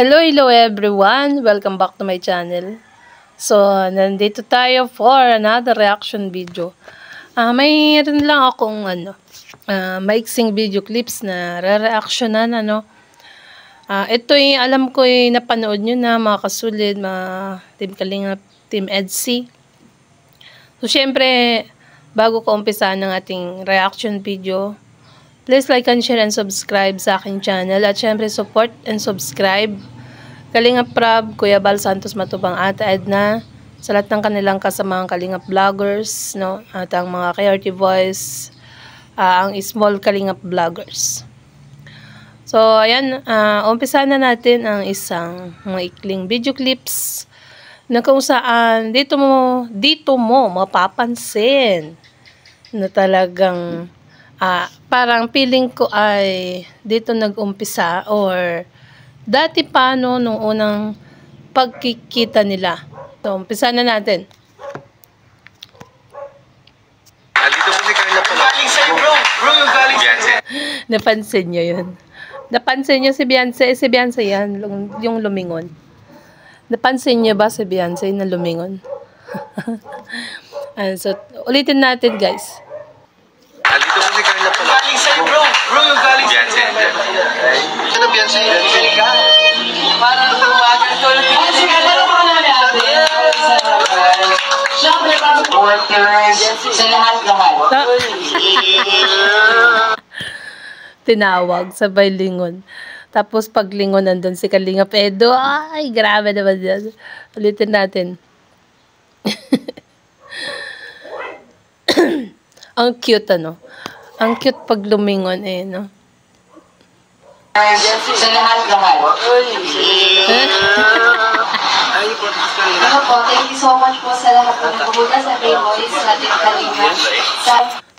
Hello everyone! Welcome back to my channel. So, nandito tayo for another reaction video. Mayroon lang akong maiksing video clips na re-reactionan, ito alam ko napanood nyo na mga kasulid, mga Team Kalingap, Team EDSI. So, syempre, bago ko umpisa ng ating reaction video, please like and share and subscribe sa aking channel. At syempre, support and subscribe Kalingap Prab, Kuya Bal Santos Matubang, Ate Edna, sa lahat ng kanilang kasamang Kalingap vloggers, at ang mga Creative Voice, ang small Kalingap vloggers. So, ayan, umpisa na natin ang isang maikling video clips na kung saan dito mo mapapansin na talagang parang feeling ko ay dito nag-umpisa or dati pa nung unang pagkikita nila. So, umpisa na natin. Dito po si Carla pala. Galing sa'yo, bro. Bro, yung galing Beyonce. Napansin nyo yun. Napansin nyo si Beyonce. Si Beyonce yan, yung lumingon. Napansin nyo ba si Beyonce na lumingon? So, ulitin natin, guys. Dito po si Carla pala. Galing sa'yo, bro. Bro, yung galing Beyonce. Ano Beyonce? Para tumagal ko. Si Carla na pa naman natin. Siyempre, workers sa lahat-lahat. Tinawag, sabay lingon. Tapos paglingon nandun si Kalingap Edo. Ay, grabe naman yan. Ulitin natin. Ang cute, Ang cute pag lumingon, no? Sa lahat-lahat. Thank you so much po sa lahat ng pumunta sa Bay Boys natin kanina.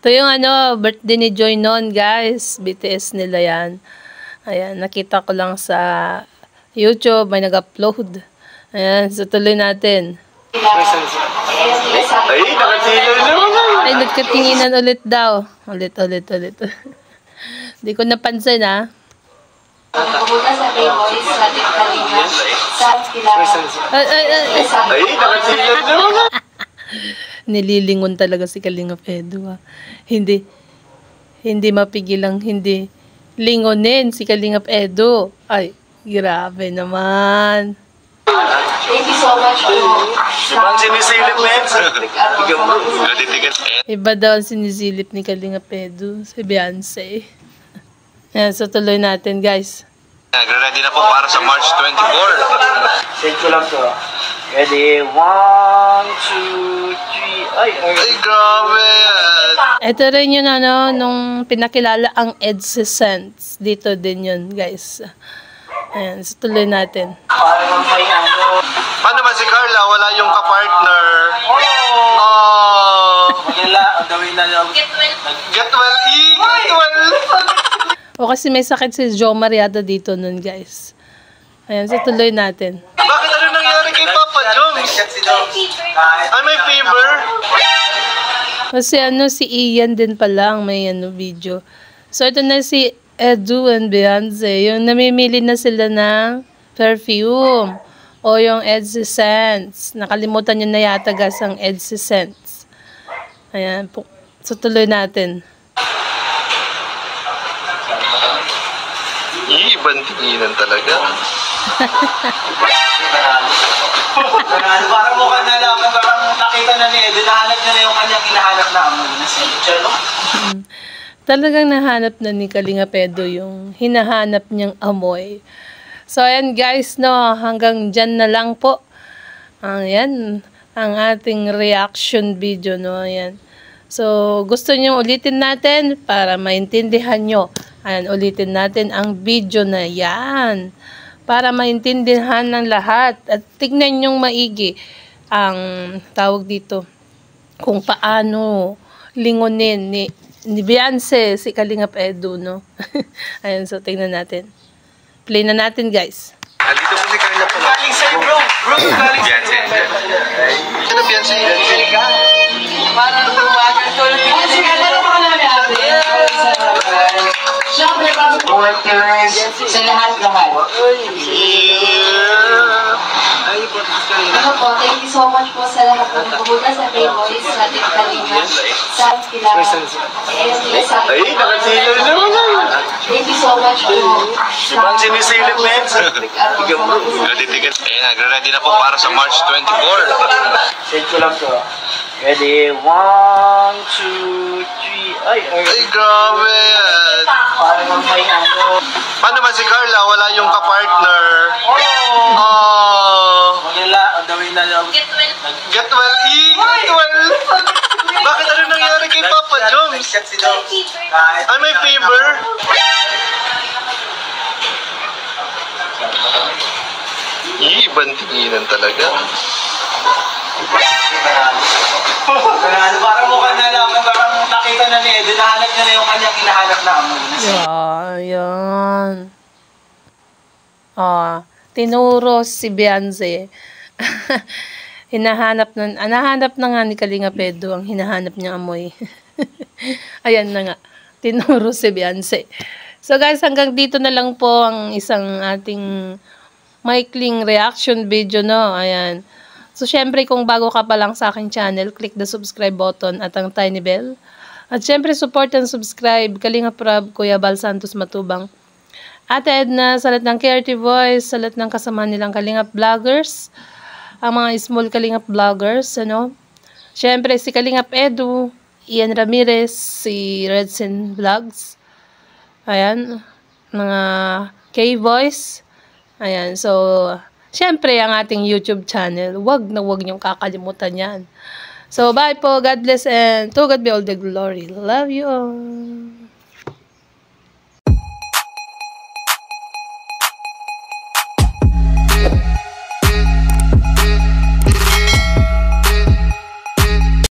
Ito yung birthday ni Joy noon, guys. BTS nila yan. Ayan, nakita ko lang sa YouTube, may nag-upload. Ayan, so tuloy natin. Ay, nakatilaw naman. Ay, nagkatinginan ulit daw. Ulit. Hindi ko napansin, Pumunta sa Bay Boys natin kanina. Ay, nakatilaw naman. Nililingon talaga si Kalingap Edo. Hindi mapigilang hindi lingonin si Kalingap Edo. Ay, grabe naman. Thank you so much po. Ibang sinisilip na yan. Iba daw ang sinisilip ni Kalingap Edo, si Beyonce. Yan, so tuloy natin, guys. Nagre-ready na po para sa March 24. Send ko lang to. Ready? 1, 2, 3. Ay, grabe. Ito rin yun, nung pinakilala ang EDSI Sense. Dito din yun, guys. Ayan, so tuloy natin. parang may Paano ba si Carla? Wala yung kapartner. Manila, ang gawin na lang. Get well. Get well. O kasi may sakit si Jo Mariada dito nun, guys. Ayan, so tuloy natin. Bakit ano nangyari kay Papa Jones? Ay, may fever. Kasi si Ian din pala ang may video. So ito na si Edu and Beyonce. Yung namimili na sila ng perfume. O yung EDSI Sense. Nakalimutan nyo na yata, guys, ang EDSI Sense. Ayan. So tuloy natin. Ibang tinginan talaga. Parang mukhang nalaman, parang nakita na ni Edo, nahanap niya na yung kanyang hinahanap na amoy na si Chelo. Talagang nahanap na ni Kalingap Edo yung hinahanap niyang amoy. So, ayan guys, hanggang dyan na lang po. Ayan, ang ating reaction video, ayan. So, gusto niyo ulitin natin para maintindihan nyo. Ayan, ulitin natin ang video na yan. Para maintindihan ng lahat. At tignan nyong maigi ang tawag dito. Kung paano lingunin ni Beyonce si Kalingap Edo, Ayan, so tignan natin. Play na natin, guys. Dito po si Carla pala. Galing sa'yo, bro. Bro, galing Beyonce. Ano Beyonce? Parang tumagal ko. Si Carla na pa naman natin. Siyempre, workers sa lahat-lahat. Ano po, thank you so much po sa lahat ng pumunta sa K-Boys, sa Team Kalinga, sa kila, Ay, nakasilaw naman yan. thank you so much po. Ibang sinisilip na yan. Nagre-ready na po para sa March 24. Send ko lang to. Ready? 1, 2, 3. Ay, Ay, grabe yan. parang may ano. Paano man si Carla? Wala yung kapartner. Oh! Oh. Magala, on the way na lang. Get well, get well. Bakit ano nangyari kay Papa Joms? Ay, may fever? Ibang tinginan talaga. Parang mukhang nalaman, parang nakita na ni Ed, nahanap niya na yung kanyang hinahanap na amoy. Yan. Tinuro si Beyonce. Nahanap na nga ni Kalinga Pedro ang hinahanap niya amoy. Ayan na nga. Tinuro si Beyonce. So guys, hanggang dito na lang po ang isang ating maikling reaction video, no? Ayan. So, syempre, kung bago ka pa lang sa aking channel, click the subscribe button at ang tiny bell. At syempre, support and subscribe. Kalinga Prab, Kuya Bal Santos Matubang. Ate Edna, sa lahat ng Creative Voice, sa lahat ng kasama nilang Kalingap Vloggers, ang mga small Kalingap Vloggers, ano? Syempre, si Kalingap Edu, Ian Ramirez, si Redsen Vlogs. Ayan, mga K-Voice. Ayan, so, syempre, ang ating YouTube channel, wag niyong kakalimutan yan. So, bye po. God bless and to God be all the glory. Love you all.